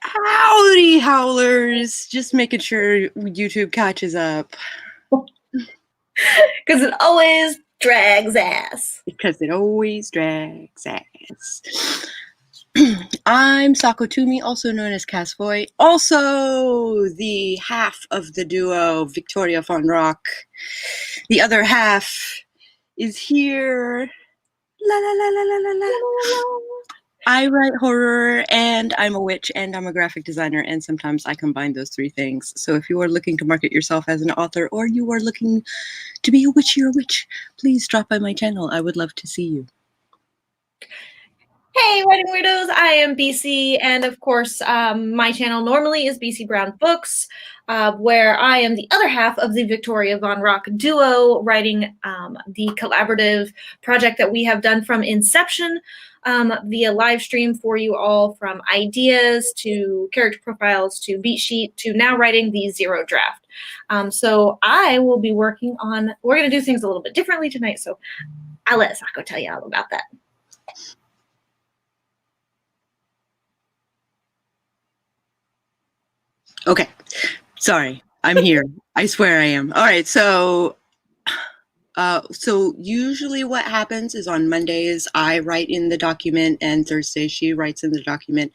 Howdy, howlers! Just making sure YouTube catches up. Because it always drags ass. Because it always drags ass. I'm Sako, also known as Casvoy, also the half of the duo Victoria Von Rock. The other half is here. La la la la la la la. I write horror, and I'm a witch, and I'm a graphic designer, and sometimes I combine those three things. So if you are looking to market yourself as an author, or you are looking to be a witch or a witch, please drop by my channel. I would love to see you. Hey, Writing Weirdos, I am BC, and of course, my channel normally is BC Brown Books, where I am the other half of the Victoria Von Rock duo, writing the collaborative project that we have done from inception via live stream for you all, from ideas to character profiles to beat sheet to now writing the zero draft. So I will be working on, we're going to do things a little bit differently tonight, so I'll let Sako tell you all about that. Okay, sorry, I'm here. I swear I am. All right, so usually what happens is on Mondays I write in the document, and Thursday she writes in the document.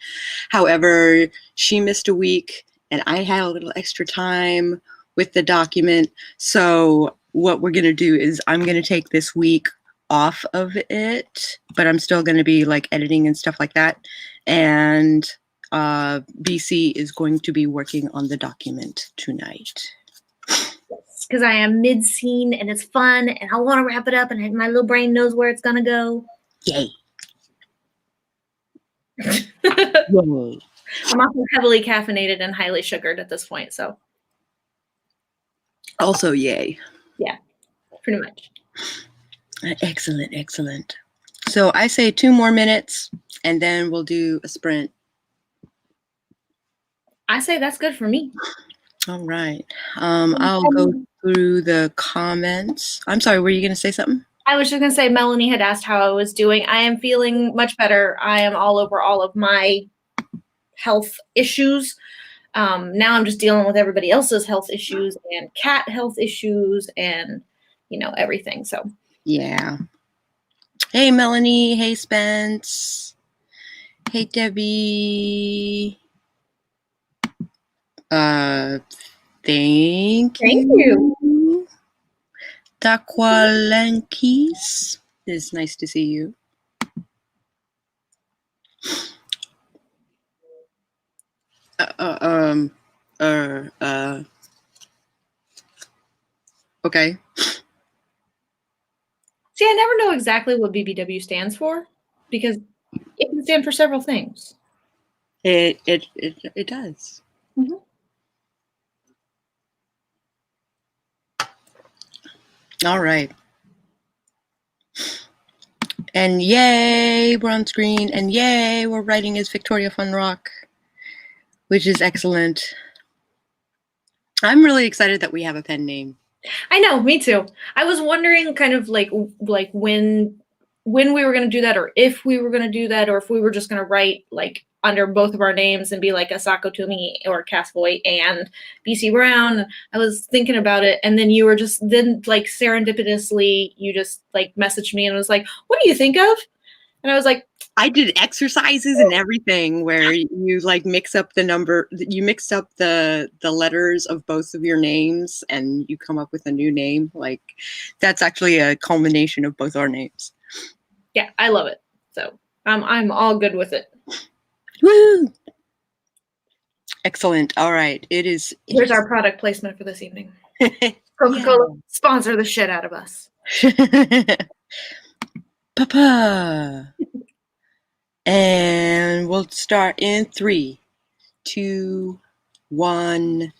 However, she missed a week, and I had a little extra time with the document. So what we're gonna do is I'm gonna take this week off of it, but I'm still gonna be like editing and stuff like that. And BC is going to be working on the document tonight. Because I am mid-scene and it's fun and I want to wrap it up and my little brain knows where it's going to go. Yay. Yay. I'm also heavily caffeinated and highly sugared at this point, so. Also, yay. Yeah, pretty much. Excellent, excellent. So I say 2 more minutes and then we'll do a sprint. I say that's good for me. All right. I'll go through the comments. I'm sorry, were you going to say something? I was just going to say Melanie had asked how I was doing. I am feeling much better. I am all over all of my health issues. Now I'm just dealing with everybody else's health issues and cat health issues and, you know, everything. So, yeah. Hey, Melanie. Hey, Spence. Hey, Debbie. Thank you. Taqualenkis. It's nice to see you. Okay. See, I never know exactly what BBW stands for because it can stand for several things. It does. Mm-hmm. All right. And yay, we're on screen. And yay, we're writing as Victoria Von Rock, which is excellent. I'm really excited that we have a pen name. I know, me too. I was wondering kind of like when we were going to do that, or if we were going to do that, or if we were just going to write like under both of our names and be like a Sako Toomey or Casboy and BC Brown. I was thinking about it, and then you were just like serendipitously you just like messaged me and was like, "What do you think of?" And I was like, I did exercises and everything where you like mix up the number, you mix up the letters of both of your names and you come up with a new name. Like that's actually a culmination of both our names. Yeah, I love it. So I'm all good with it. Woo! Excellent. All right. Here's our product placement for this evening. Coca-Cola, yeah. Sponsor the shit out of us. Papa. And we'll start in 3, 2, 1,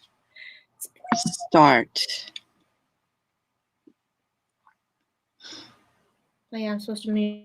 start. Oh, yeah, I'm supposed to mute.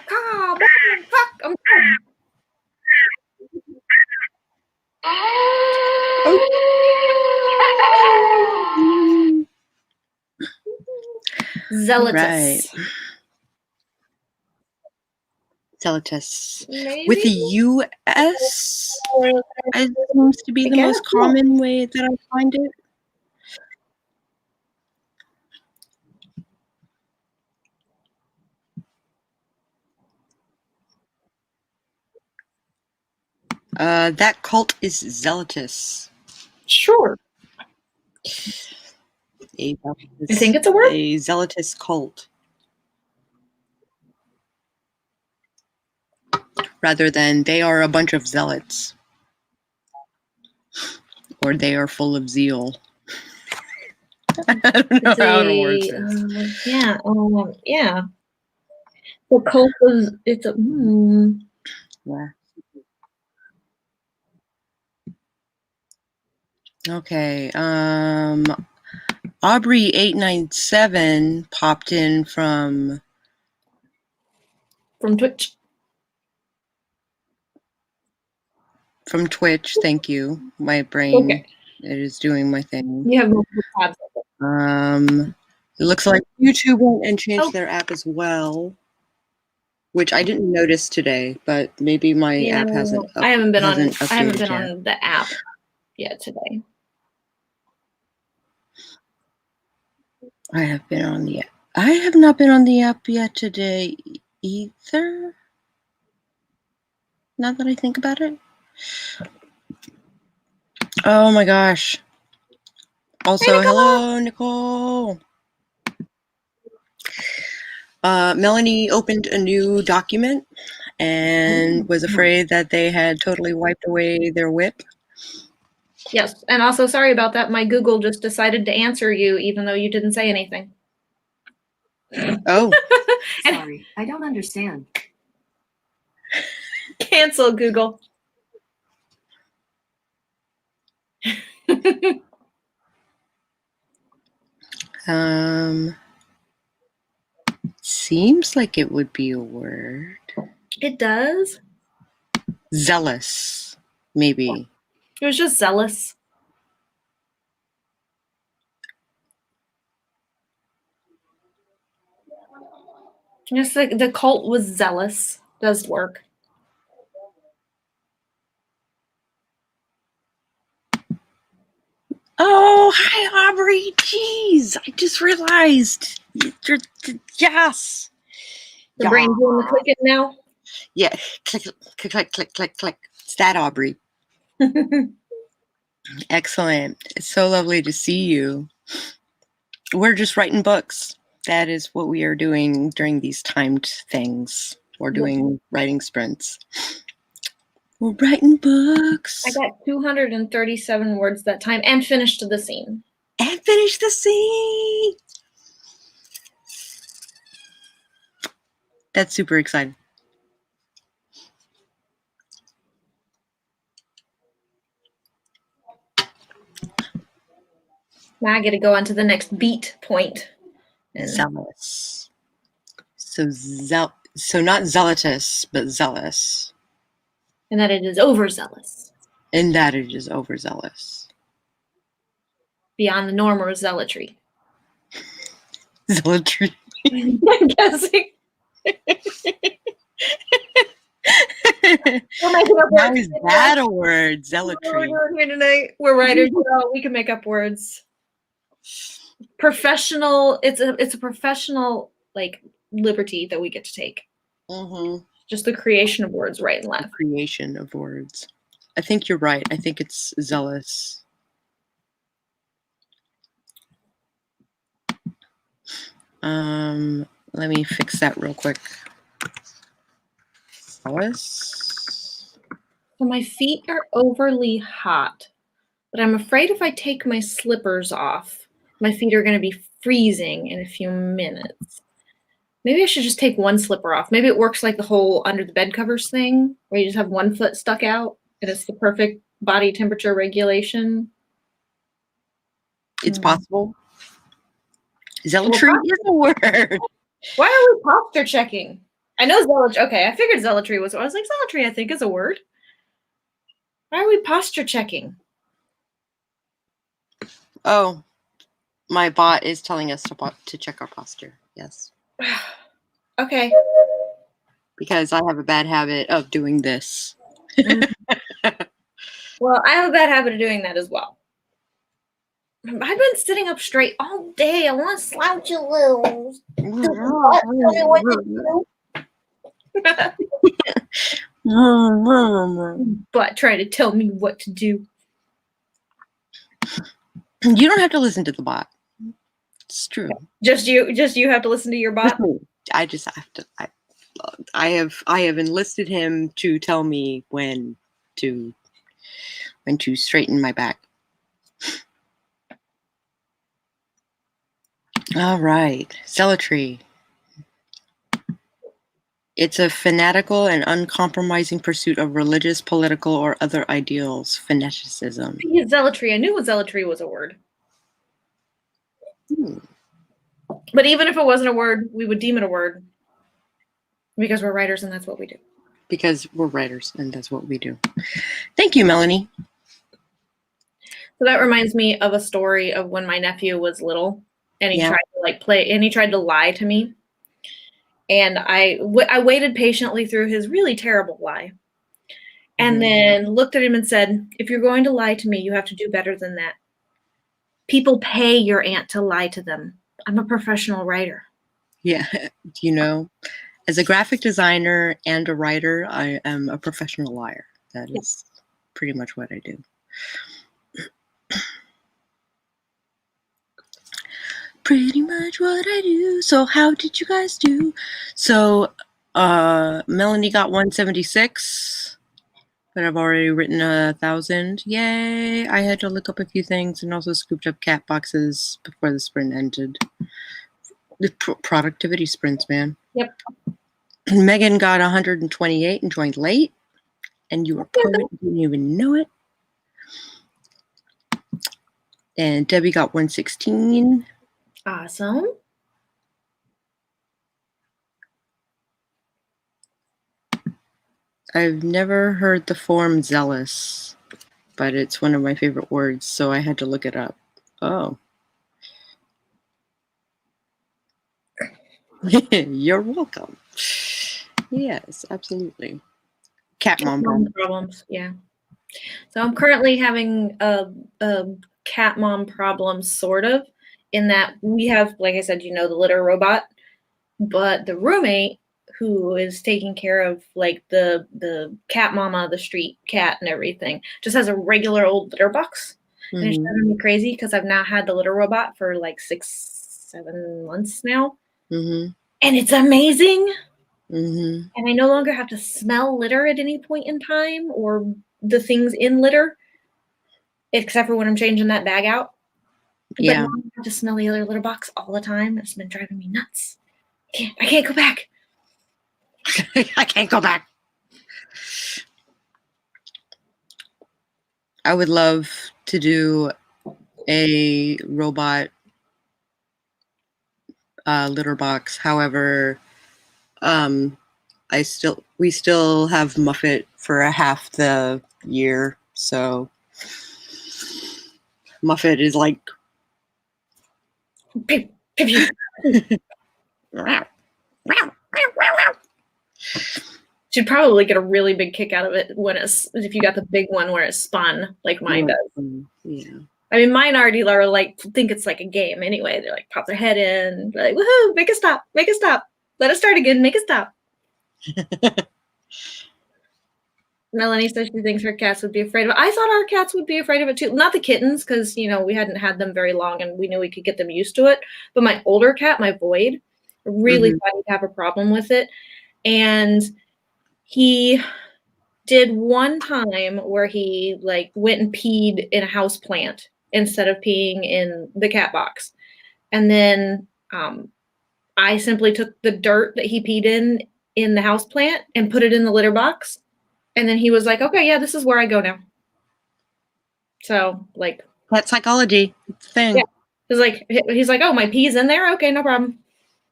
Come on, fuck. I'm done. Zealotous. Right. Zealotous. Maybe? With a U-S, it seems to be the most common way that I find it. That cult is zealotous. Sure. I think it's a word? A zealotous cult. Rather than they are a bunch of zealots. Or they are full of zeal. I don't know how to word this. Yeah. Yeah. The cult was, it's a, Yeah. Okay. Aubrey897 popped in from Twitch. From Twitch, thank you. My brain it is doing my thing. You have multiple tabs. It looks like YouTube went and changed their app as well, which I didn't notice today, but maybe my app hasn't. I haven't been on yet. the app yet today. I have been on the app. I have not been on the app yet today either. Now that I think about it. Oh my gosh. Also, hey, hello, Nicole. Melanie opened a new document and was afraid that they had totally wiped away their whip. Yes, and also sorry about that. My Google just decided to answer you even though you didn't say anything. Oh. Sorry, I don't understand. Cancel Google. Seems like it would be a word. It does? Zealous, maybe. It was just zealous. Just like the cult was zealous. Does work. Oh, hi, Aubrey. Jeez, I just realized. Yes. The brain's doing the clicking now? Yeah. Click, click, click, click, click, click. It's that, Aubrey. Excellent. It's so lovely to see you. We're just writing books. That is what we are doing during these timed things. We're doing writing sprints. We're writing books. I got 237 words that time and finished the scene. And finished the scene. That's super exciting. Now I get to go on to the next beat point. Zealous. So not zealotous, but zealous. And that it is overzealous. And that it is overzealous. Beyond the norm or zealotry. Zealotry. I'm guessing. How is that a word? Zealotry. We're here tonight. We're writers. We can make up words. Professional. It's a professional like liberty that we get to take. Mm-hmm. Just the creation of words, right and left. The creation of words. I think you're right. I think it's zealous. Let me fix that real quick. Zealous. So my feet are overly hot, but I'm afraid if I take my slippers off, my feet are going to be freezing in a few minutes. Maybe I should just take one slipper off. Maybe it works like the whole under the bed covers thing, where you just have one foot stuck out, and it's the perfect body temperature regulation. It's possible. Zealotry is a word. Why are we posture checking? I know zealotry. Okay, I figured zealotry was. I was like, zealotry, I think, is a word. Why are we posture checking? Oh, my bot is telling us to check our posture. Yes. Okay. Because I have a bad habit of doing this. Well, I have a bad habit of doing that as well. I've been sitting up straight all day. I want to slouch a little. But try to tell me what to do. You don't have to listen to the bot. It's true. Just you have to listen to your bot. I just have to. I have enlisted him to tell me when to straighten my back. All right, zealotry. It's a fanatical and uncompromising pursuit of religious, political, or other ideals. Fanaticism. Zealotry. I knew zealotry was a word. But even if it wasn't a word, we would deem it a word. Because we're writers and that's what we do. Because we're writers and that's what we do. Thank you, Melanie. So that reminds me of a story of when my nephew was little and he tried to play and he tried to lie to me. And I waited patiently through his really terrible lie. And then looked at him and said, if you're going to lie to me, you have to do better than that. People pay your aunt to lie to them. I'm a professional writer. Yeah, as a graphic designer and a writer, I am a professional liar. That is pretty much what I do. Pretty much what I do. So how did you guys do? So Melanie got 176, but I've already written 1,000. Yay! I had to look up a few things and also scooped up cat boxes before the sprint ended. The productivity sprints, man. Yep. Megan got 128 and joined late, and you were poet, you didn't even know it. And Debbie got 116. Awesome. I've never heard the form zealous, but it's one of my favorite words, so I had to look it up. Oh. You're welcome. Yes, absolutely. Cat mom problems. Yeah. So I'm currently having a cat mom problem, sort of, in that we have, like I said, the litter robot, but the roommate who is taking care of the cat mama, the street cat and everything, just has a regular old litter box. And it's driving me crazy because I've now had the litter robot for like 6-7 months now. And it's amazing. And I no longer have to smell litter at any point in time or the things in litter, except for when I'm changing that bag out. Yeah. But now I have to smell the other litter box all the time. It's been driving me nuts. I can't go back. I can't go back. I would love to do a robot litter box. However, we still have Muffet for half the year, so Muffet is like Should probably get a really big kick out of it if you got the big one where it's spun like mine does. Yeah. I mean, mine already are think it's like a game anyway. They're like pop their head in, like woohoo, make it stop, let it start again, make it stop. Melanie says she thinks her cats would be afraid of it. I thought our cats would be afraid of it too. Not the kittens, because we hadn't had them very long and we knew we could get them used to it. But my older cat, my Void, really thought he'd have a problem with it. And he did one time where he went and peed in a house plant instead of peeing in the cat box. And then I simply took the dirt that he peed in the house plant and put it in the litter box. And then he was like, okay, yeah, this is where I go now. So that's psychology. It's a thing. Yeah. He's like, oh, my pee's in there? Okay, no problem.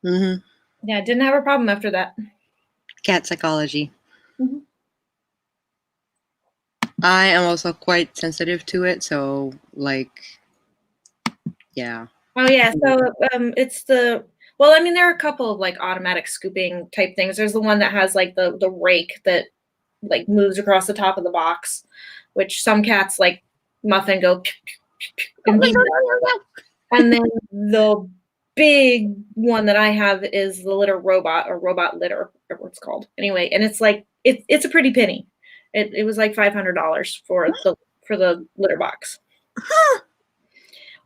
Yeah, didn't have a problem after that. cat psychology. Mhm. I am also quite sensitive to it, so like, yeah. Oh yeah, so it's the well, I mean, there are a couple of like automatic scooping type things. There's the one that has like the rake that like moves across the top of the box, which some cats like Muffin go pew, pew, pew, pew, and beat them. And then the big one that I have is the litter robot or robot litter, whatever it's called. Anyway, and it's like it's a pretty penny. It was like $500 for the litter box.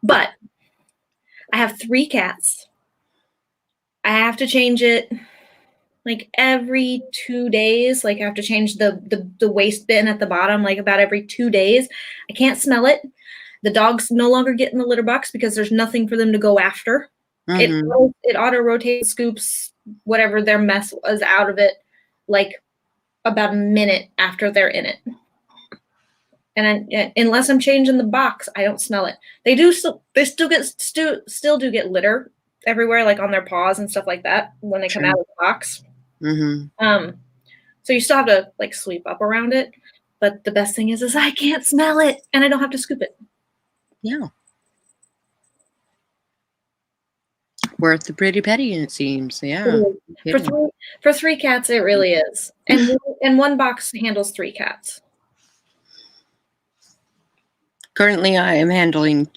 But I have 3 cats. I have to change it like every 2 days. Like I have to change the waste bin at the bottom like about every 2 days. I can't smell it. The dogs no longer get in the litter box because there's nothing for them to go after. Mm-hmm. It auto rotates, scoops whatever their mess was out of it like about a minute after they're in it. And unless I'm changing the box, I don't smell it. They still do get litter everywhere, like on their paws and stuff like that when they come Sure. out of the box. Mm-hmm. So you still have to like sweep up around it. But the best thing is I can't smell it and I don't have to scoop it. Yeah. Worth the pretty penny, it seems. Yeah. For 3 cats, it really is. And one box handles 3 cats. Currently, I am handling,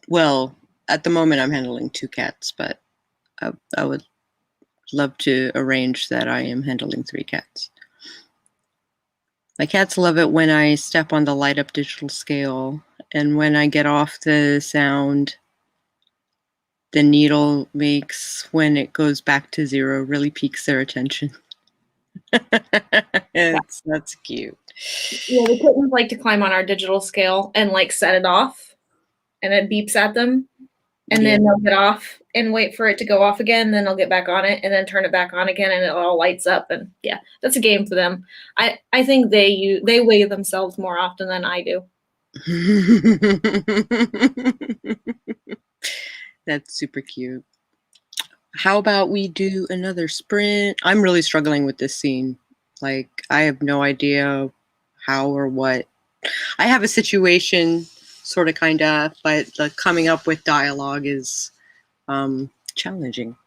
well, at the moment, I'm handling 2 cats, but I would love to arrange that I am handling 3 cats. My cats love it when I step on the light up digital scale, and when I get off the sound the needle makes when it goes back to 0 really piques their attention. That's cute. Yeah, the kittens like to climb on our digital scale and like set it off, and it beeps at them, and then they'll get off and wait for it to go off again. Then they'll get back on it and then turn it back on again, and it all lights up. And yeah, that's a game for them. I think they weigh themselves more often than I do. That's super cute. How about we do another sprint? I'm really struggling with this scene. Like, I have no idea how or what. I have a situation, sort of, kind of, but the coming up with dialogue is challenging.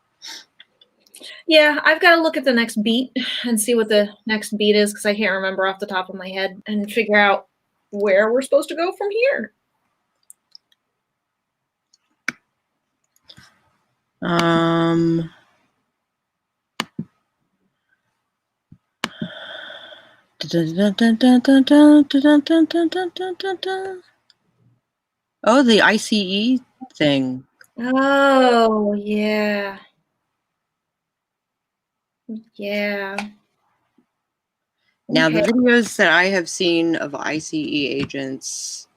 Yeah, I've got to look at the next beat and see what the next beat is because I can't remember off the top of my head and figure out where we're supposed to go from here. Oh, the ICE thing. Oh, yeah. Yeah. Now, the Okay. videos that I have seen of ICE agents,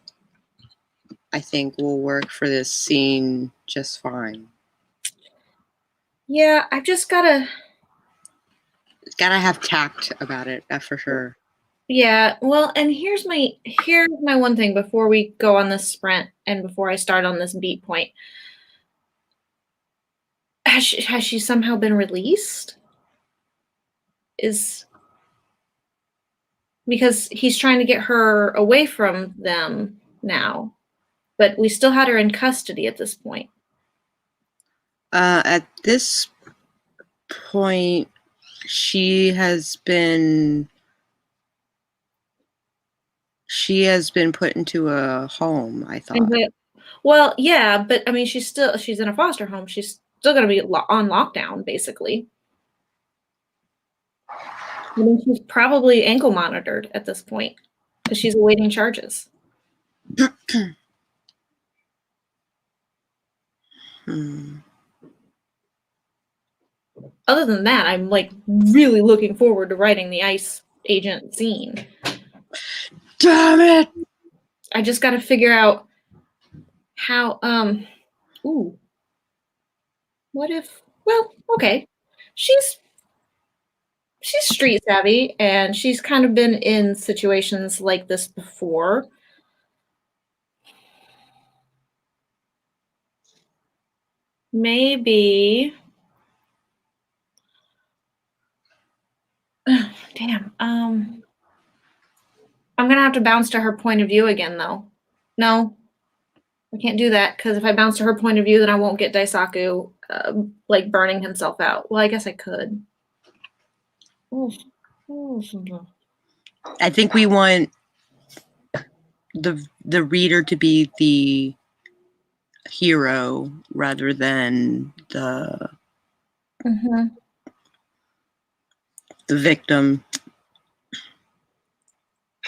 I think, will work for this scene just fine. Yeah, I've just gotta have tact about it, that's for sure. Yeah, well, and here's my one thing before we go on this sprint and before I start on this beat point. Has she somehow been released? Because he's trying to get her away from them now, but we still had her in custody at this point. At this point, she has been put into a home, I thought. Well, yeah, but I mean, she's in a foster home. She's still going to be on lockdown, basically. I mean, she's probably ankle monitored at this point because she's awaiting charges. Other than that, I'm like really looking forward to writing the ICE agent scene. Damn it! I just got to figure out how. What if? Well, okay, she's street savvy and she's kind of been in situations like this before. Maybe Damn. I'm gonna have to bounce to her point of view again, though. No, I can't do that because if I bounce to her point of view, then I won't get Daisaku like burning himself out. Well, I guess I could. Oof. Oof. I think we want the reader to be the hero rather than the victim,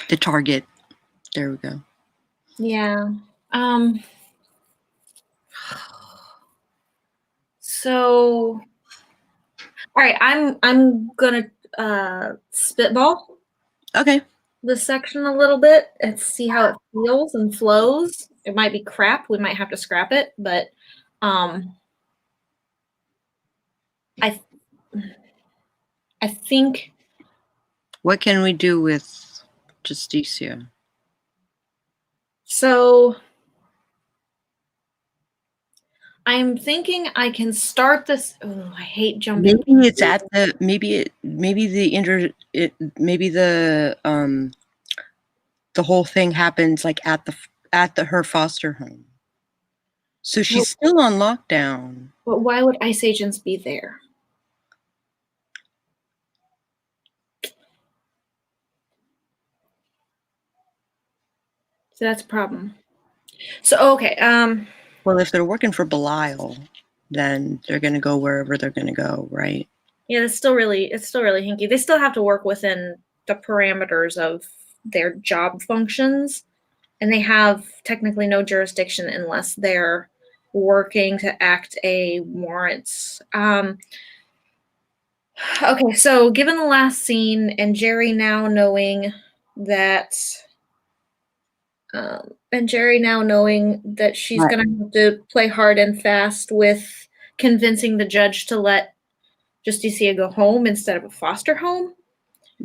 the target. There we go. Yeah. So, all right, I'm gonna spitball Okay. this section a little bit and see how it feels and flows. It might be crap. We might have to scrap it, but I think. What can we do with Justicia? So I'm thinking I can start this. Oh, I hate jumping. Maybe it's at the the whole thing happens like at her foster home. So she's still on lockdown. But why would ICE agents be there? So that's a problem. So okay. Well, if they're working for Belial, then they're going to go wherever they're going to go, right? Yeah, it's still really hinky. They still have to work within the parameters of their job functions, and they have technically no jurisdiction unless they're working to act a warrant. Okay, so given the last scene and Jerry now knowing that she's Right. going to have to play hard and fast with convincing the judge to let Justicia go home instead of a foster home.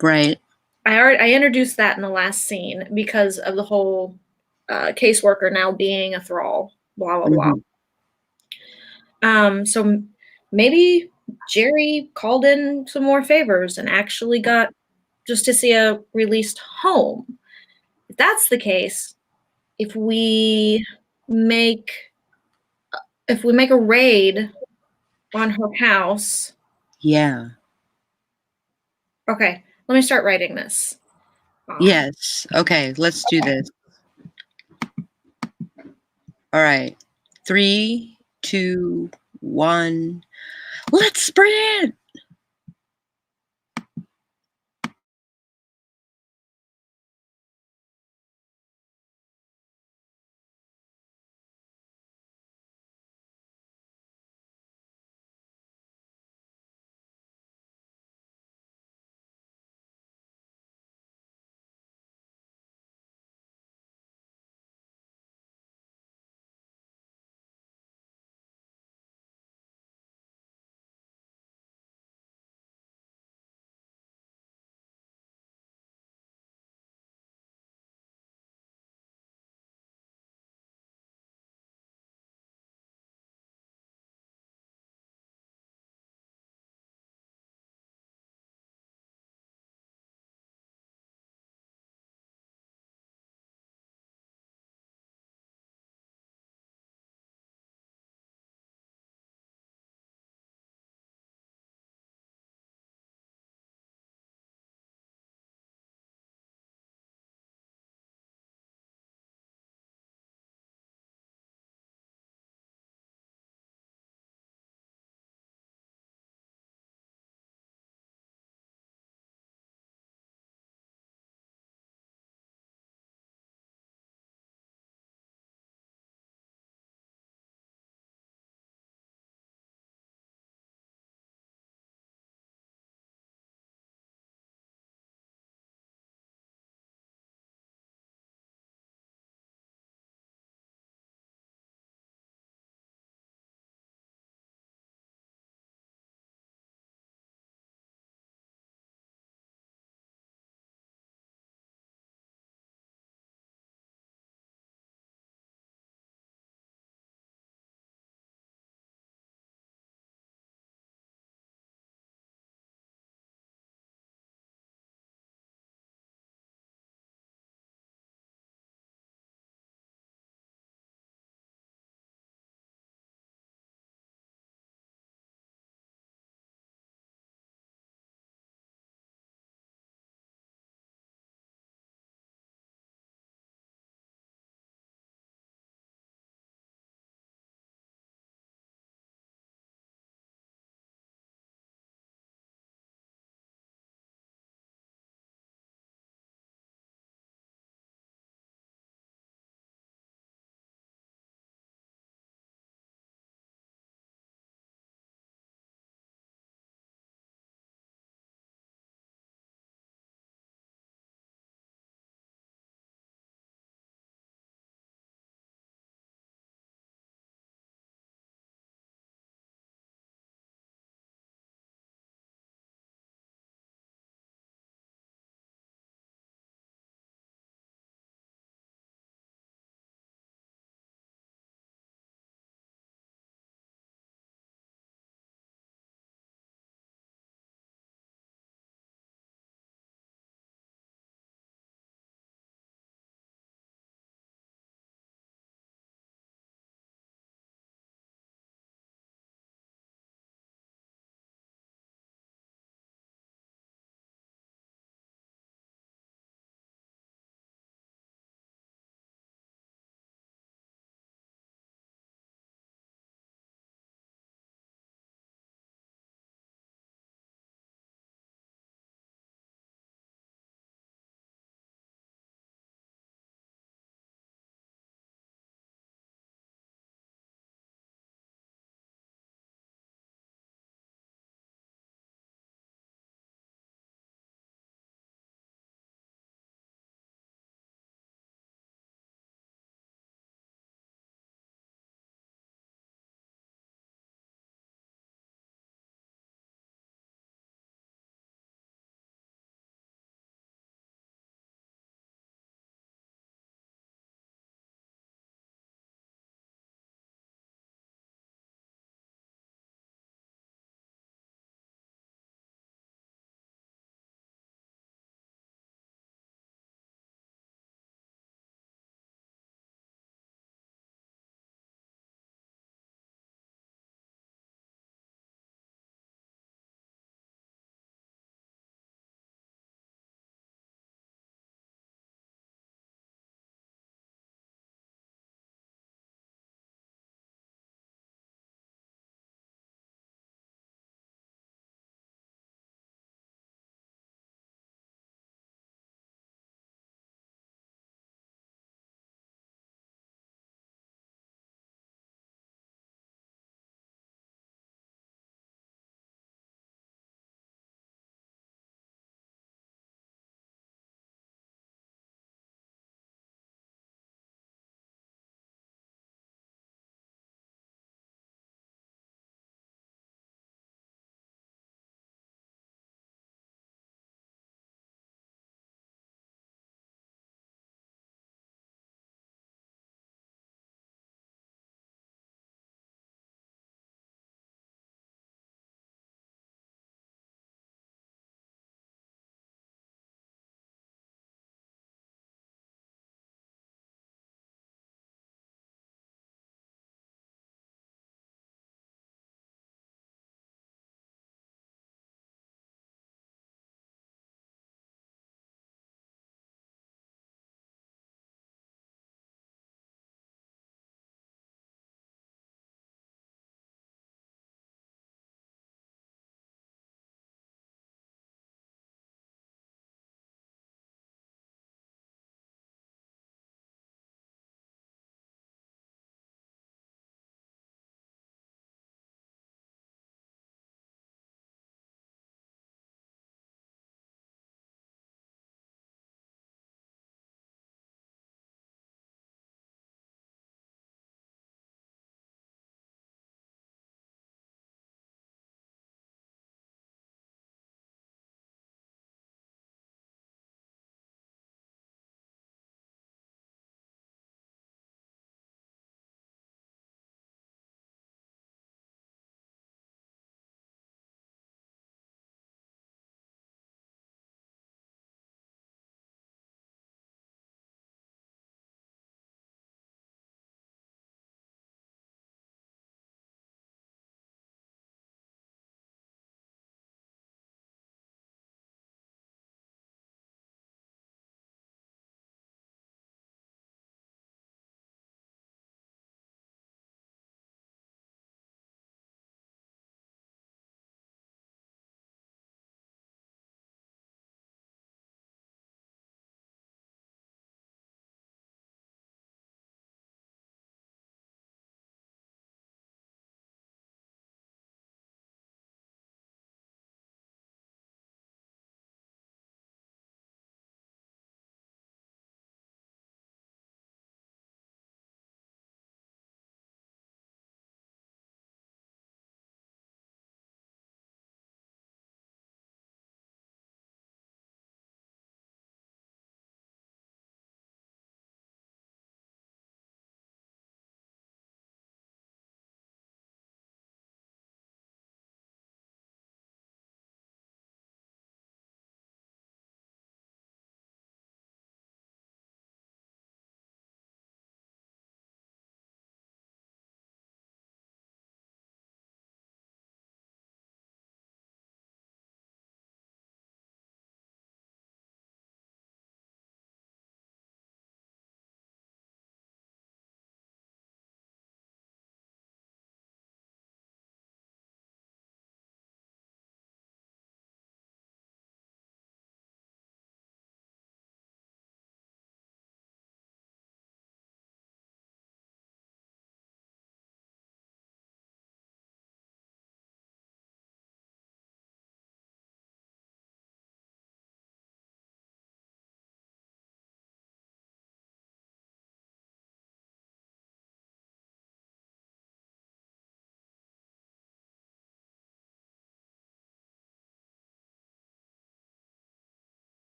Right. I introduced that in the last scene because of the whole caseworker now being a thrall, blah, blah, blah. So maybe Jerry called in some more favors and actually got Justicia released home. If that's the case, if we make a raid on her house. Yeah. Okay, let me start writing this. Yes. Okay, let's do this. All right. 3, 2, 1. Let's sprint!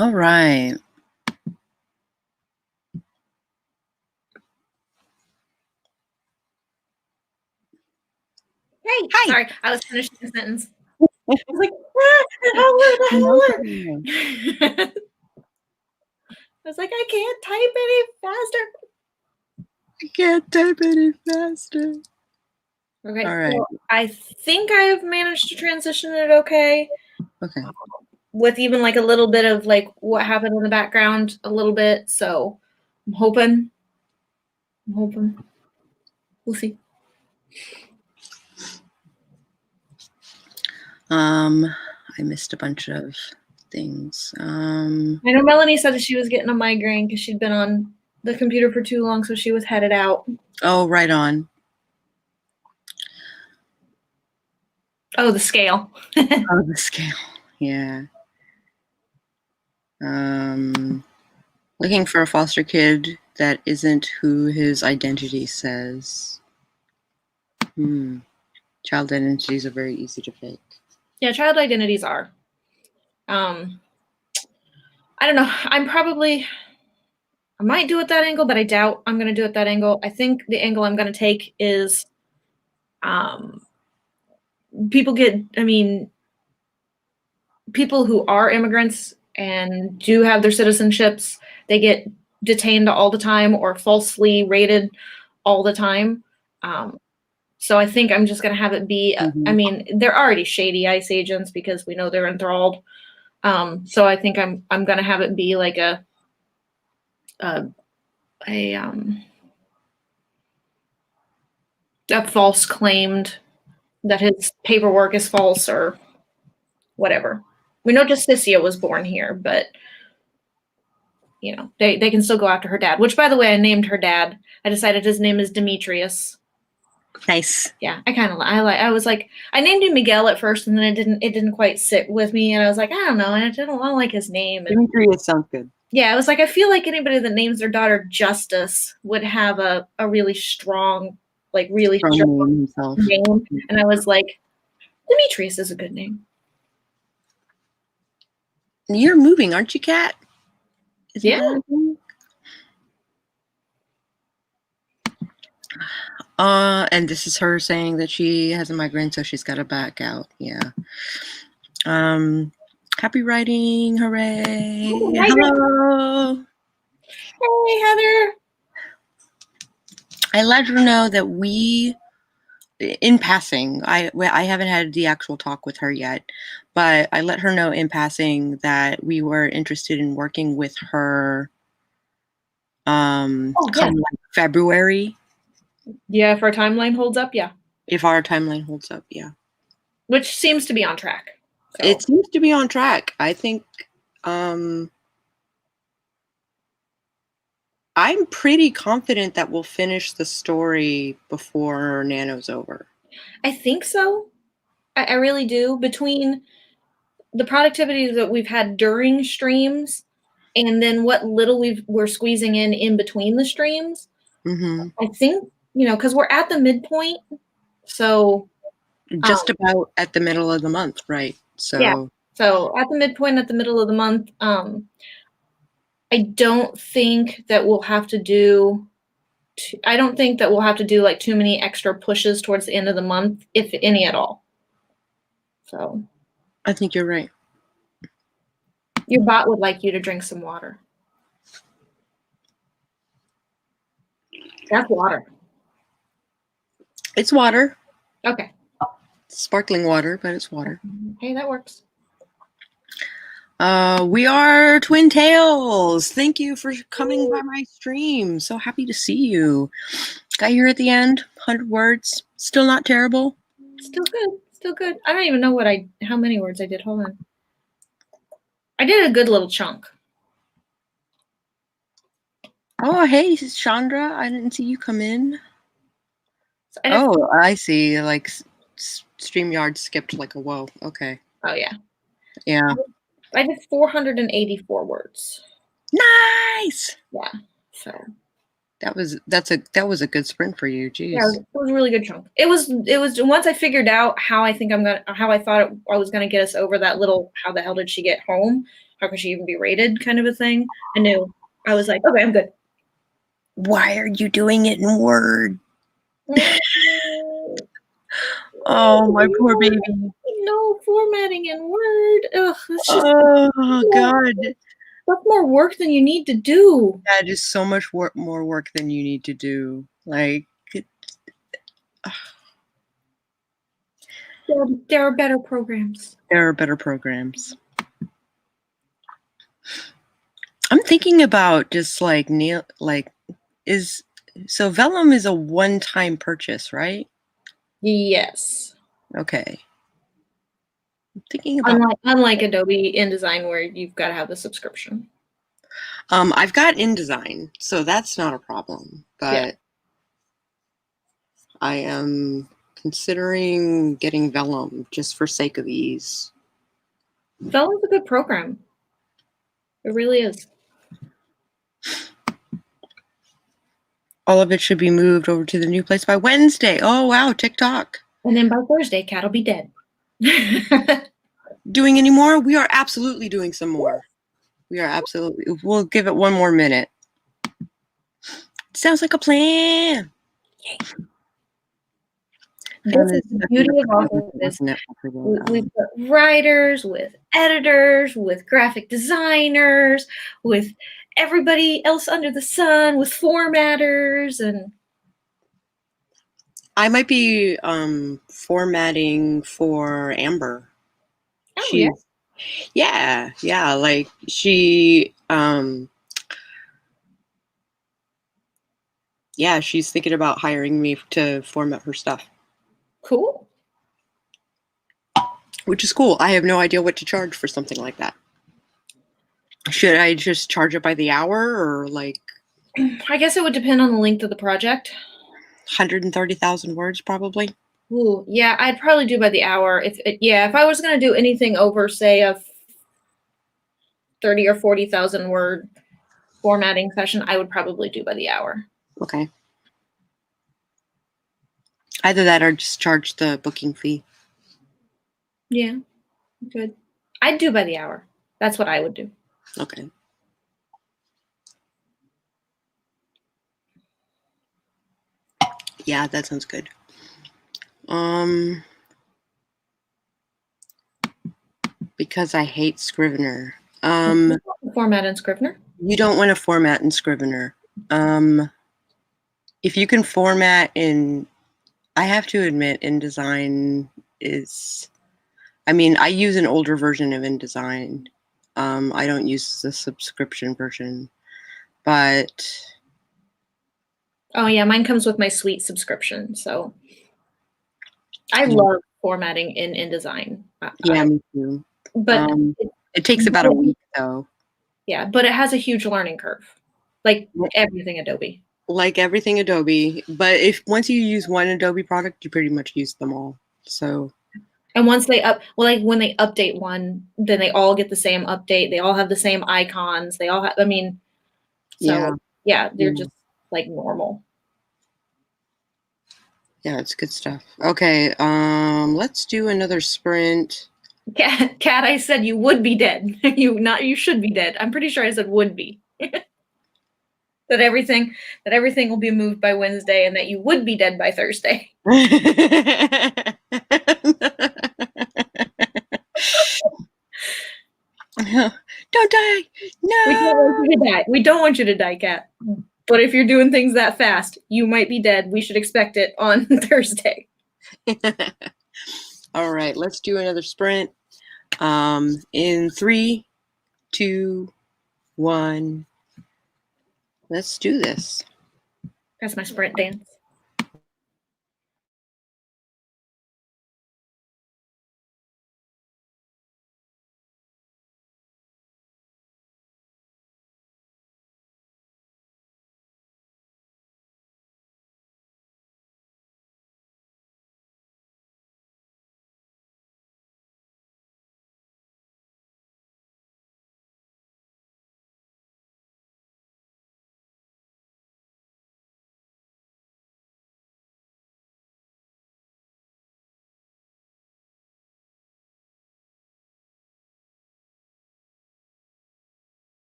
All right. Hey, Hi. sorry, I was finishing the sentence. I was like, the hell? I was like, I can't type any faster. I can't type any faster. Okay, All right. so I think I have managed to transition it okay. Okay. With even like a little bit of like what happened in the background, a little bit. So I'm hoping. We'll see. I missed a bunch of things. I know Melanie said that she was getting a migraine because she'd been on the computer for too long, so she was headed out. Oh, right on. Oh, the scale. Oh, the scale. Yeah. Looking for a foster kid that isn't who his identity says. Child identities are very easy to fake. Yeah, child identities are. I don't know. I might do it that angle, but I doubt I'm going to do it that angle. I think the angle I'm going to take is people who are immigrants and do have their citizenships, they get detained all the time or falsely rated all the time. So I think I'm just going to have it be, they're already shady ICE agents because we know they're enthralled. So I think I'm going to have it be like a false claimed that his paperwork is false or whatever. We know Justicia was born here, but you know, they can still go after her dad, which by the way, I named her dad. I decided his name is Demetrius. Nice. Yeah, I was like, I named him Miguel at first and then it didn't quite sit with me. And I was like, I don't know. And I don't like his name. And Demetrius sounds good. yeah, I was like, I feel like anybody that names their daughter Justice would have a really strong, strong name. And I was like, Demetrius is a good name. You're moving, aren't you, Kat? Yeah. And this is her saying that she has a migraine, so she's got to back out. Yeah. Happy writing. Hooray. Oh, hello. Hey, Heather. I let her know that we, in passing, I haven't had the actual talk with her yet, but I let her know in passing that we were interested in working with her come like February. Yeah, if our timeline holds up, yeah. If our timeline holds up, yeah. Which seems to be on track. So. It seems to be on track. I think I'm pretty confident that we'll finish the story before Nano's over. I think so. I really do. Between the productivity that we've had during streams and then what little we're squeezing in between the streams, I think, because we're at the midpoint. So just about at the middle of the month, right? So yeah. So at the midpoint, at the middle of the month, I don't think that we'll have to do like too many extra pushes towards the end of the month, if any at all. So I think you're right. Your bot would like you to drink some water. That's water. It's water. Okay. Sparkling water, but it's water. Okay, that works. We are Twin Tails. Thank you for coming by my stream. So happy to see you. Got here at the end. 100 words. Still not terrible. Still good. Still good. I don't even know how many words I did. Hold on. I did a good little chunk. Oh, hey, Chandra. I didn't see you come in. So I see. Like, StreamYard skipped like a whoa. Okay. Oh, yeah. Yeah. I did 484 words. Nice! Yeah. So. That was a good sprint for you. Yeah, Jeez. it was a really good chunk. It was once I figured out how I thought I was gonna get us over that little how the hell did she get home? How could she even be rated kind of a thing? I knew. I was like, okay, I'm good. Why are you doing it in Word? Oh, my poor baby. No formatting in Word. Ugh, it's just Oh God. that's more work than you need to do. That is so much more work than you need to do. Like, There are better programs. there are better programs. I'm thinking about just like so Vellum is a one-time purchase, right? Yes. Okay. I'm thinking about Unlike Adobe InDesign where you've got to have the subscription. I've got InDesign, so that's not a problem. But Yeah. I am considering getting Vellum just for sake of ease. Vellum's a good program. It really is. All of it should be moved over to the new place by Wednesday. Oh wow, TikTok. And then by Thursday, Cat will be dead. Doing any more? We are absolutely doing some more. We'll give it one more minute. Sounds like a plan. Yay. This is the beauty of Authortube. We've got writers, with editors, with graphic designers, with everybody else under the sun, with formatters, and I might be formatting for Amber. yeah. Yeah, like she's thinking about hiring me to format her stuff. Cool. Which is cool. I have no idea what to charge for something like that. Should I just charge it by the hour or like I guess it would depend on the length of the project. 130,000 words probably? Ooh, yeah, I'd probably do by the hour. If I was going to do anything over, say, a 30 or 40,000 word formatting session, I would probably do by the hour. Okay. Either that or just charge the booking fee. Yeah, good. I'd do by the hour. That's what I would do. Okay. Yeah, that sounds good. Because I hate Scrivener. Format in Scrivener. You don't want to format in Scrivener. If you can format in, I have to admit, InDesign is, I mean, I use an older version of InDesign. I don't use the subscription version, but. Oh yeah, mine comes with my Suite subscription, so I love formatting in InDesign. Yeah, me too. But it takes about a week though. Yeah, but it has a huge learning curve, like everything Adobe. Like everything Adobe, but once you use one Adobe product, you pretty much use them all. So. And once they when they update one, then they all get the same update. They all have the same icons. They all have. I mean, so yeah, they're just like normal. Yeah, it's good stuff. Okay, let's do another sprint. Cat, I said you would be dead. You should be dead. I'm pretty sure I said would be. that everything will be moved by Wednesday and that you would be dead by Thursday. Don't die. No. We don't want you to die. We don't want you to die, Cat. But if you're doing things that fast, you might be dead. We should expect it on Thursday. All right, let's do another sprint. In 3, 2, 1. Let's do this. That's my sprint dance.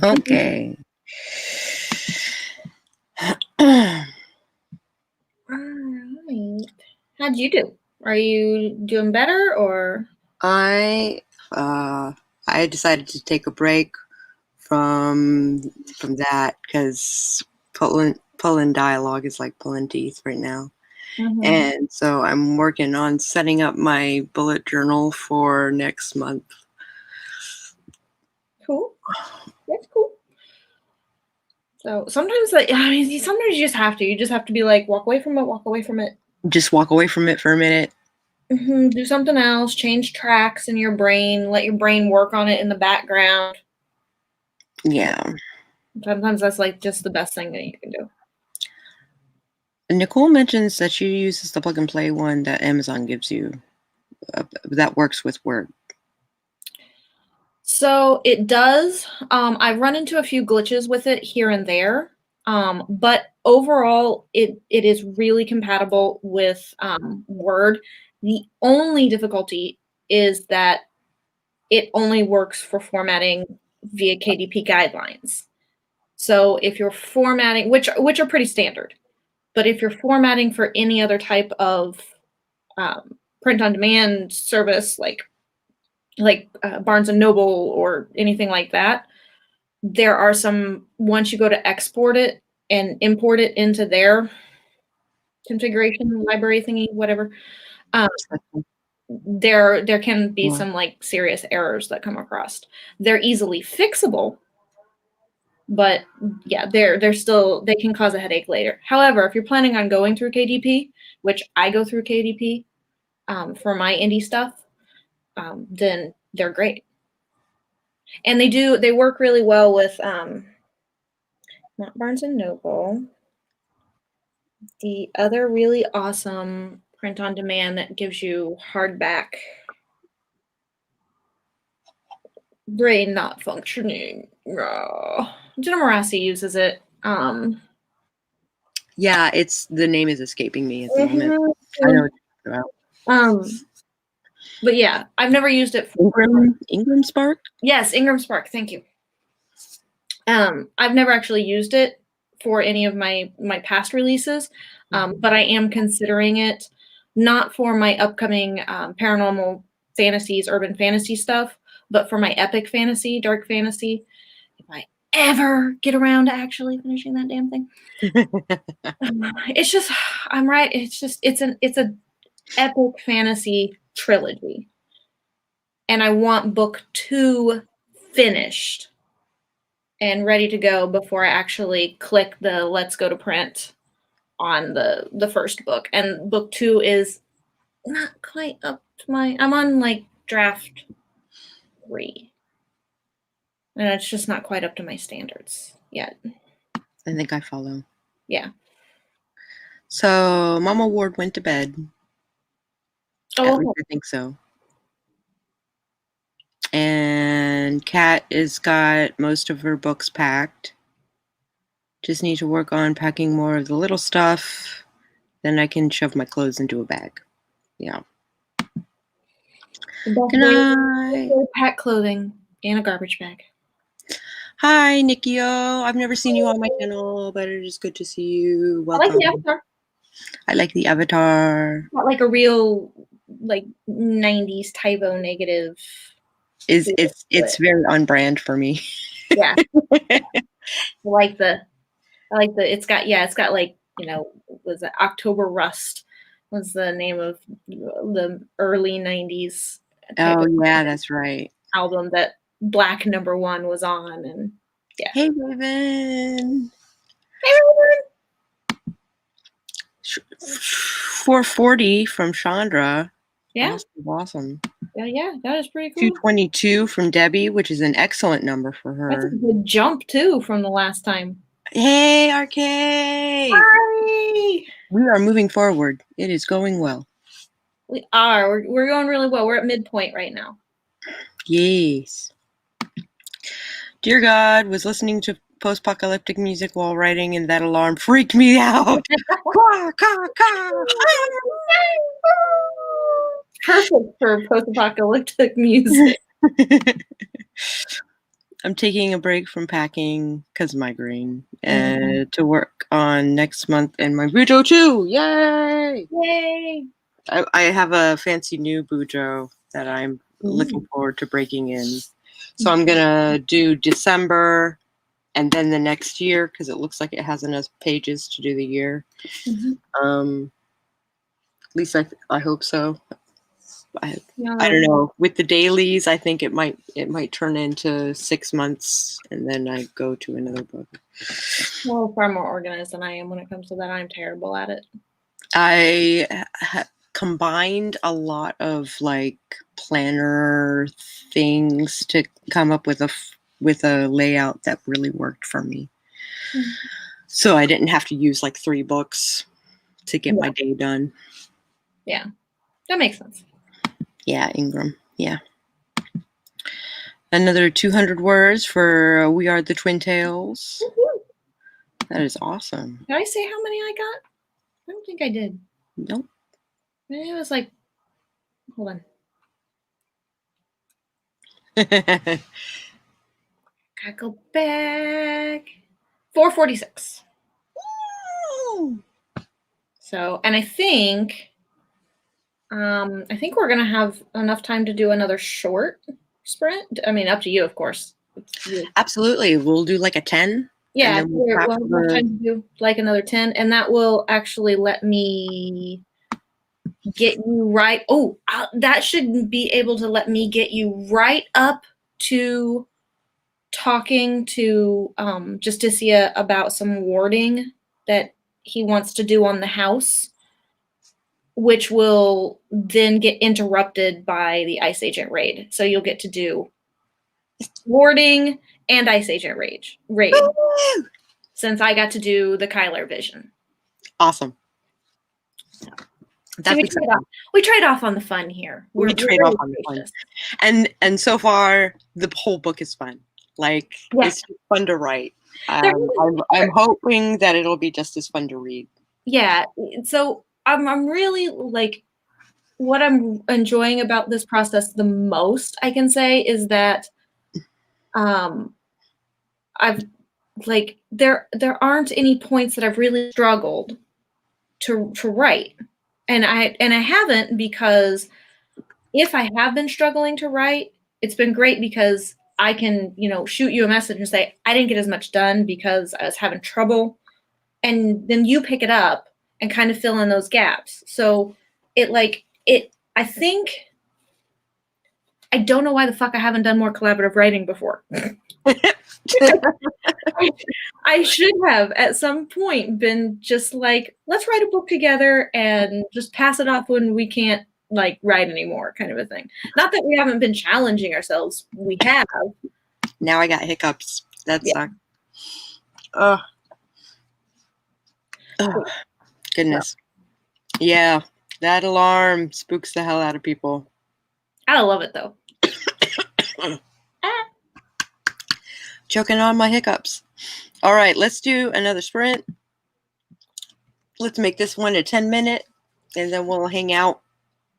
Okay. All right. How'd you do? Are you doing better or? I decided to take a break from that because pulling dialogue is like pulling teeth right now. And so I'm working on setting up my bullet journal for next month. Cool. That's cool. So sometimes, sometimes you just have to. You just have to be like, walk away from it, walk away from it. Just walk away from it for a minute. Do something else. Change tracks in your brain. Let your brain work on it in the background. Yeah. Sometimes that's like just the best thing that you can do. Nicole mentions that she uses the plug and play one that Amazon gives you that works with Word. So it does. I've run into a few glitches with it here and there. But overall, it is really compatible with Word. The only difficulty is that it only works for formatting via KDP guidelines. So if you're formatting, which are pretty standard, but if you're formatting for any other type of print-on-demand service, like Barnes and Noble or anything like that, there are some, once you go to export it and import it into their configuration library thingy, whatever, there can be some like serious errors that come across. They're easily fixable, but yeah, they're still, they can cause a headache later. However, if you're planning on going through KDP, which I go through KDP for my indie stuff, then they're great. And they work really well with not Barnes and Noble, the other really awesome print on demand that gives you hardback. Brain not functioning. Jenna Morassi uses it. Yeah, the name is escaping me at the moment. I know what you're talking about. But yeah, I've never used it for Ingram Spark? Yes, Ingram Spark, thank you. I've never actually used it for any of my past releases, but I am considering it, not for my upcoming paranormal fantasies, urban fantasy stuff, but for my epic fantasy, dark fantasy. If I ever get around to actually finishing that damn thing. It's just, I'm right. It's an epic fantasy trilogy. And I want book 2 finished and ready to go before I actually click the let's go to print on the first book. And book 2 is not quite up to I'm on like draft 3. And it's just not quite up to my standards yet. I think I follow. Yeah. So Mama Ward went to bed. Oh, at least I think so. And Kat has got most of her books packed. Just need to work on packing more of the little stuff. Then I can shove my clothes into a bag. Yeah. Good night. Pack clothing in a garbage bag. Hi, Nikio. I've never seen you on my channel, but it is good to see you. Welcome. I like the avatar. I like the avatar. Not like a real like 90s typo negative. It's very on brand for me. Yeah. I like the it's got like, was it October Rust was the name of the early 90s. Oh yeah, that's right. Album that Black #1 was on, and yeah. Hey Raven. Hey Raven. 440 from Chandra. Yeah. Awesome. Yeah, that is pretty cool. 222 from Debbie, which is an excellent number for her. That's a good jump too from the last time. Hey, RK! Hi! We are moving forward. It is going well. We are. We're going really well. We're at midpoint right now. Yes. Dear God, was listening to post-apocalyptic music while writing, and that alarm freaked me out. Perfect for post-apocalyptic music. I'm taking a break from packing because migraine Mhm. to work on next month and my Bujo too. Yay! Yay! I have a fancy new Bujo that I'm looking Ooh. forward to breaking in. So I'm gonna do December and then the next year because it looks like it has enough pages to do the year. Mhm. At least I hope so. I Yeah, don't know. With the dailies, I think it might turn into 6 months, and then I go to another book. well, far more organized than I am when it comes to that. I'm terrible at it. I combined a lot of like planner things to come up with a layout that really worked for me. Mhm. So I didn't have to use like 3 books to get my day done. Yeah, that makes sense. Yeah, Ingram. Yeah. Another 200 words for We Are the Twin Tails. Woo-hoo. That is awesome. Did I say how many I got? I don't think I did. Nope. Maybe it was like, hold on. Gotta go back. 446. So, and I think we're gonna have enough time to do another short sprint. I mean, up to you, of course. It's you. Absolutely. We'll do like a 10 and Yeah, then we'll we'll tap have enough the time to do like another 10, and that will actually let me get you right. Oh, that should be able to let me get you right up to talking to Justicia about some warding that he wants to do on the house, which will then get interrupted by the Ice Agent raid. So you'll get to do warding and Ice Agent raid since I got to do the Kyler vision. Awesome. So That's exciting. we trade off on the fun here. We trade off on the fun. And so far the whole book is fun. Like it's just fun to write. I'm hoping that it'll be just as fun to read. Yeah. So I'm really like what I'm enjoying about this process the most, I can say, is that I've like there aren't any points that I've really struggled to write. And I haven't, because if I have been struggling to write, it's been great because I can, shoot you a message and say, I didn't get as much done because I was having trouble. And then you pick it up and kind of fill in those gaps. So I think, I don't know why the fuck I haven't done more collaborative writing before. I should have at some point been just like, let's write a book together and just pass it off when we can't like write anymore, kind of a thing. Not that we haven't been challenging ourselves. We have. Now I got hiccups. That sucks. Oh, goodness. Yeah, that alarm spooks the hell out of people. I love it though. Choking on my hiccups. All right, let's do another sprint. Let's make this one a 10-minute, and then we'll hang out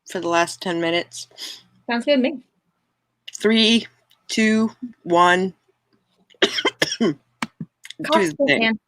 for the last 10 minutes. Sounds good to me. 3, 2, 1. Do the thing. Man.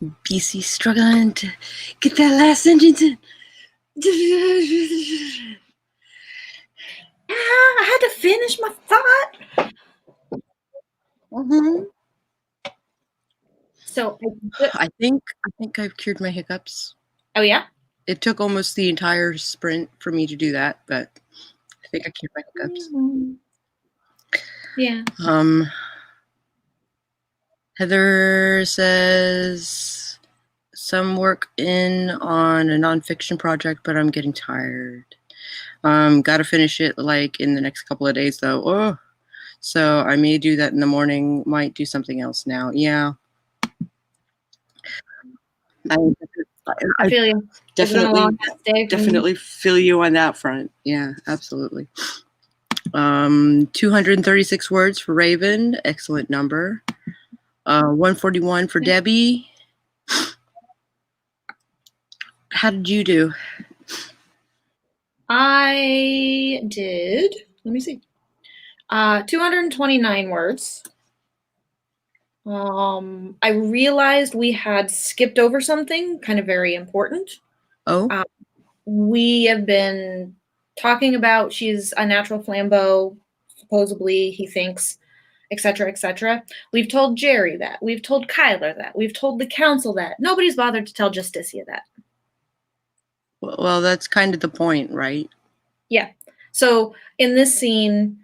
BC struggling to get that last sentence in. I had to finish my thought. Mm-hmm. So, I think I've cured my hiccups. oh yeah? It took almost the entire sprint for me to do that, but I think I cured my hiccups. Yeah. Heather says some work in on a nonfiction project, but I'm getting tired. Gotta finish it like in the next couple of days though. Oh, so I may do that in the morning. Might do something else now. Yeah. I feel you. It's been a long day. Definitely feel you on that front. Yeah, absolutely. 236 words for Raven. Excellent number. 141 for Debbie. How did you do? I did, let me see, 229 words. I realized we had skipped over something kind of very important. Oh, We have been talking about she's a natural flambeau, supposedly, he thinks, etc., etc. We've told Jerry that. We've told Kyler that. We've told the council that. Nobody's bothered to tell Justicia that. well, that's kind of the point, right? Yeah. So in this scene,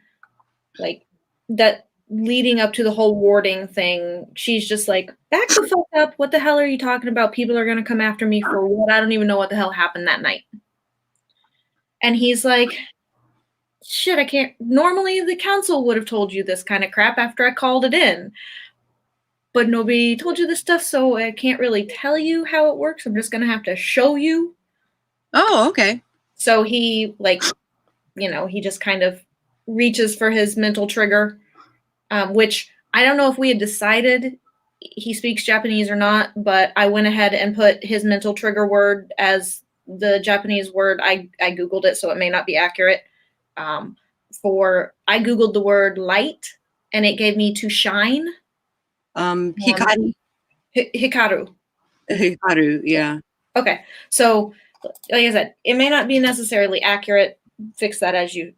like that leading up to the whole warding thing, she's just like, back the fuck up. What the hell are you talking about? People are going to come after me for what? I don't even know what the hell happened that night. And he's like, shit, I can't. Normally the council would have told you this kind of crap after I called it in. But nobody told you this stuff, so I can't really tell you how it works. I'm just going to have to show you. Oh, okay. So he, like, you know, he just kind of reaches for his mental trigger, which I don't know if we had decided he speaks Japanese or not, but I went ahead and put his mental trigger word as the Japanese word. I Googled it, so it may not be accurate. I Googled the word light, and it gave me to shine. Hikaru. Hikaru. Hikaru, yeah. Okay, so like I said, it may not be necessarily accurate. Fix that as you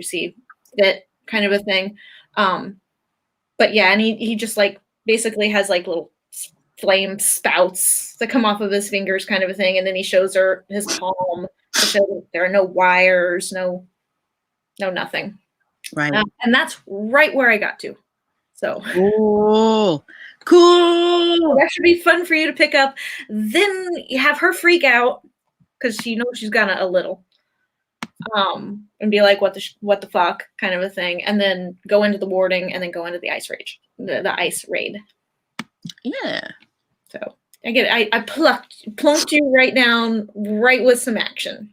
see fit, kind of a thing. But yeah, and he just like basically has like little flame spouts that come off of his fingers, kind of a thing, and then he shows her his palm to show that there are no wires, no nothing. Right. And that's right where I got to. So cool. That should be fun for you to pick up. Then you have her freak out because she knows she's got a little, and be like, what the fuck, kind of a thing, and then go into the warding, and then go into the ice rage, the ice raid. Yeah. So I plunked you right down, right with some action.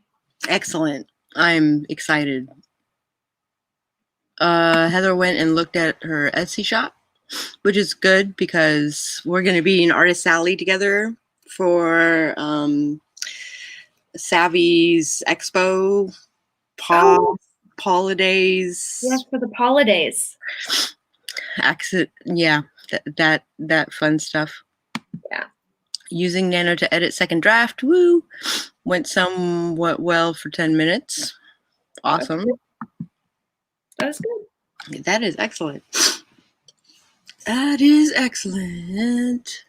Excellent. I'm excited. Heather went and looked at her Etsy shop, which is good because we're going to be in Artist Alley together for Savvy's Expo, holidays. Yes, for the holidays. Yeah, that fun stuff. Yeah. Using Nano to edit second draft. Woo! Went somewhat well for 10 minutes. Awesome. That was good. That is excellent. That is excellent.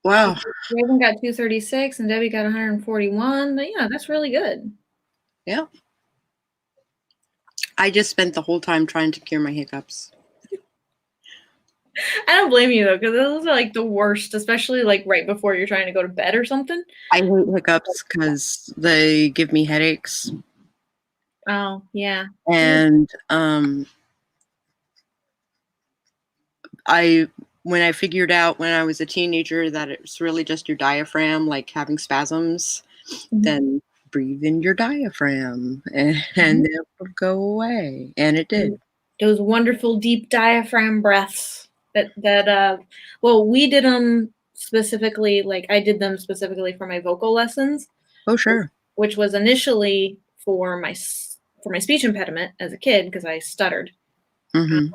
Wow. Raven got 236 and Debbie got 141. But yeah, that's really good. Yeah. I just spent the whole time trying to cure my hiccups. I don't blame you though, because those are like the worst, especially like right before you're trying to go to bed or something. I hate hiccups because they give me headaches. Oh, yeah. And when I figured out when I was a teenager that it's really just your diaphragm, like having spasms, then breathe in your diaphragm and it will go away. And it did. Those wonderful deep diaphragm breaths well, we did them specifically, like I did them specifically for my vocal lessons. Oh, sure. Which was initially for my speech impediment as a kid because I stuttered. Mm-hmm.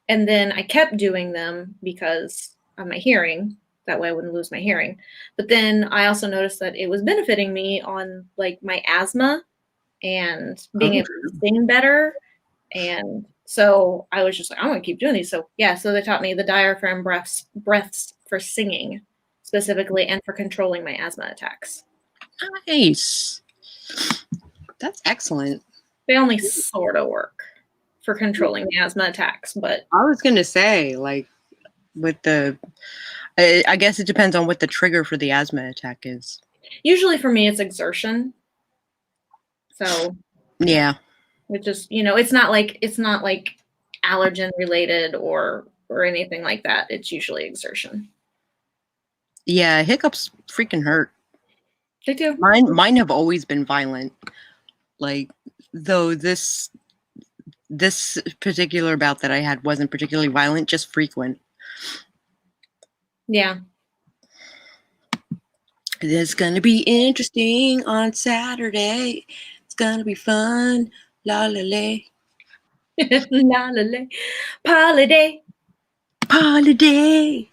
And then I kept doing them because my hearing. That way I wouldn't lose my hearing. But then I also noticed that it was benefiting me on like my asthma and being able to sing better. And so I was just like, I'm going to keep doing these. So yeah, so they taught me the diaphragm breaths for singing specifically and for controlling my asthma attacks. Nice. That's excellent. They only sort of work for controlling the asthma attacks, but I was going to say, like, with the, I guess it depends on what the trigger for the asthma attack is. usually for me it's exertion. So yeah, which is, it's not like allergen related or anything like that. It's usually exertion. Yeah, hiccups freaking hurt. They do. Mine have always been violent. Like, though this particular bout that I had wasn't particularly violent, just frequent. Yeah. It's gonna be interesting on Saturday. It's gonna be fun. La la la. La la la. Holiday. Holiday.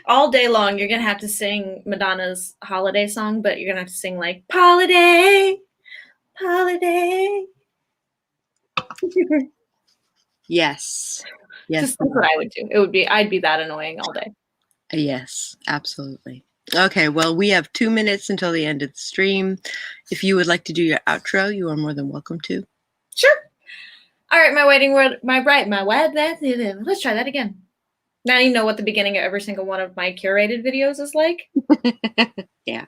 All day long, you're going to have to sing Madonna's holiday song, but you're going to have to sing like, holiday, holiday. Yes. Yes. Just that's what I would do. I'd be that annoying all day. Yes, absolutely. Okay, well, we have 2 minutes until the end of the stream. If you would like to do your outro, you are more than welcome to. Sure. All right, let's try that again. Now you know what the beginning of every single one of my curated videos is like. Yeah.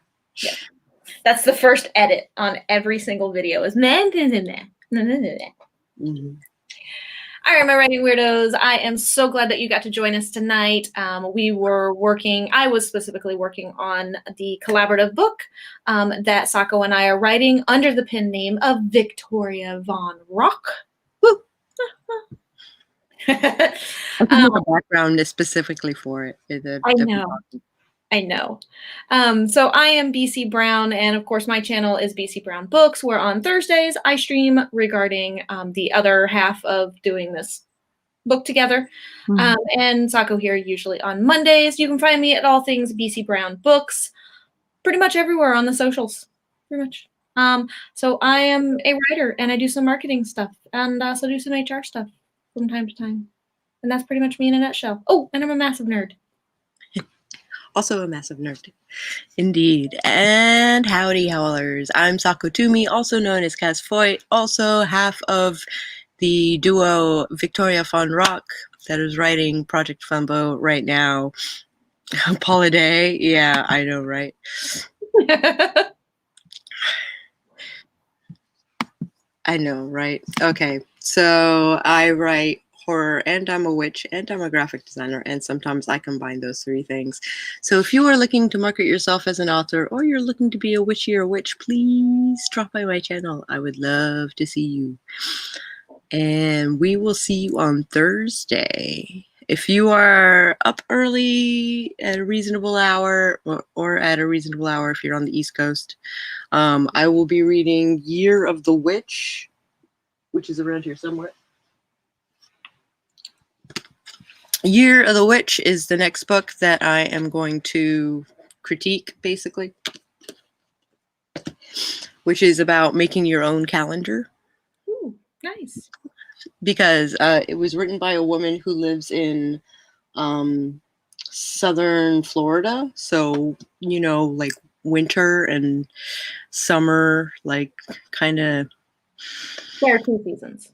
That's the first edit on every single video is Mm-hmm. All right, my writing weirdos, I am so glad that you got to join us tonight. I was specifically working on the collaborative book that Sako and I are writing under the pen name of Victoria Von Rock. I can make a background specifically for it. I know. So I am BC Brown, and of course my channel is BC Brown Books, where on Thursdays I stream regarding the other half of doing this book together. Mm-hmm. And Sako here usually on Mondays. You can find me at all things BC Brown Books, pretty much everywhere on the socials, pretty much. So I am a writer, and I do some marketing stuff, and also do some HR stuff from time to time. And that's pretty much me in a nutshell. Oh, and I'm a massive nerd. Also a massive nerd. Indeed. And howdy, howlers. I'm Sako Toomey, also known as Cass Foyt, also half of the duo Victoria Von Rock that is writing Project Funbo right now. Paula Day. Yeah, I know, right? I know, right? Okay, so I write horror, and I'm a witch, and I'm a graphic designer, and sometimes I combine those three things. So if you are looking to market yourself as an author, or you're looking to be a witchy or witch, please drop by my channel. I would love to see you. And we will see you on Thursday. If you are up early at a reasonable hour, or at a reasonable hour if you're on the East Coast, I will be reading Year of the Witch, which is around here somewhere. Year of the Witch is the next book that I am going to critique, basically, which is about making your own calendar. Ooh, nice. Because it was written by a woman who lives in southern Florida. So, like winter and summer, like kind of. There are 2 seasons.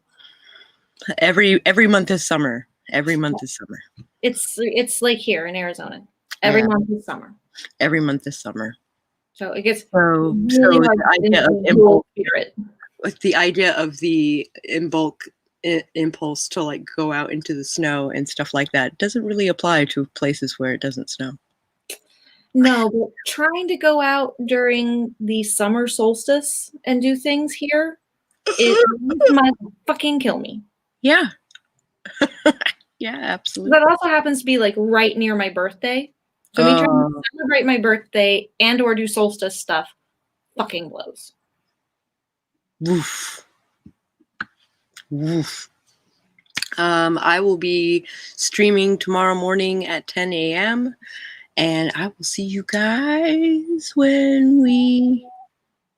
Every month is summer. Every month is summer. It's like here in Arizona. Every month is summer. Every month is summer. So it gets really the idea of the in bulk impulse to like go out into the snow and stuff like that doesn't really apply to places where it doesn't snow. No, but trying to go out during the summer solstice and do things here, it might fucking kill me. Yeah. Yeah, absolutely. That also happens to be like right near my birthday. So me trying to celebrate my birthday and or do solstice stuff fucking blows. Woof. Woof. I will be streaming tomorrow morning at 10 a.m. And I will see you guys when we